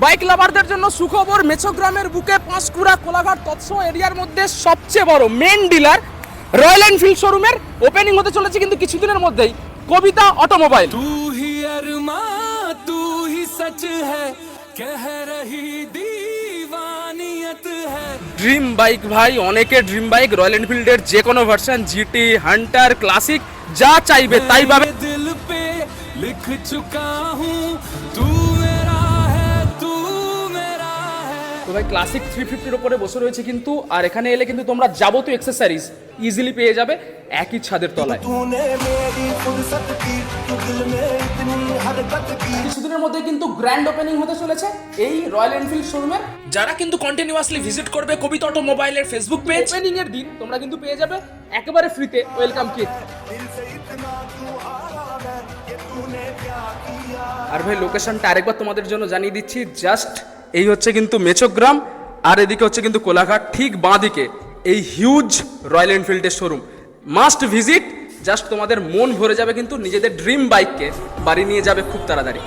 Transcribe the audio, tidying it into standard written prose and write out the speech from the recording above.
Bike লাভারদের জন্য সুখবর, মেছোগ্রামের বুকে পাঁশকুড়া কোলাঘাট তৎসম এরিয়ার মধ্যে সবচেয়ে বড় মেন ডিলার রয়্যাল এনফিল্ড শোরুমের ওপেনিং হতে চলেছে কিন্তু কিছুদিনের মধ্যেই কবিতা অটোমোবাইল। तू ही अरमां तू ही सच है कह रही दीवानियत है। ড্রিম বাইক ভাই, অনেকের ড্রিম বাইক রয়্যাল এনফিল্ডের যে কোনো ভার্সন, জিটি, হান্টার, ক্লাসিক, যা চাইবে তাই পাবে। मैं दिल पे लिख चुका हूँ तू मेरा है तू मेरा है। তো ভাই ক্লাসিক 350-র উপরে বসে রয়েছে কিন্তু, আর এখানে এলে কিন্তু তোমরা যাবতীয় অ্যাক্সেসরিজ ইজিলি পেয়ে যাবে একই ছাদের তলায়। तूने मेरी फुर्सत की तू दिल में इतनी हरकत की। কিছুদিনের মধ্যে কিন্তু গ্র্যান্ড ওপেনিং হতে চলেছে এই রয়্যাল এনফিল্ড শোরুমের, যারা কিন্তু কন্টিনিউয়াসলি ভিজিট করবে কবিতা অটোমোবাইলের ফেসবুক পেজ, ওপেনিং এর দিন তোমরা কিন্তু পেয়ে যাবে একেবারে ফ্রিতে ওয়েলকাম কিট। दिल से इतना तू हारा मैं कि तूने क्या किया। আর ভাই লোকেশনটা আরেকবার তোমাদের জন্য জানিয়ে দিচ্ছি, জাস্ট এই হচ্ছে কিন্তু মেছোগ্রাম, আর এদিকে হচ্ছে কিন্তু কোলাঘাট, ঠিক বাঁ দিকে এই হিউজ রয়্যাল এনফিল্ডের শোরুম। মাস্ট ভিজিট, জাস্ট তোমাদের মন ভরে যাবে কিন্তু, নিজেদের ড্রিম বাইককে বাড়ি নিয়ে যাবে খুব তাড়াতাড়ি।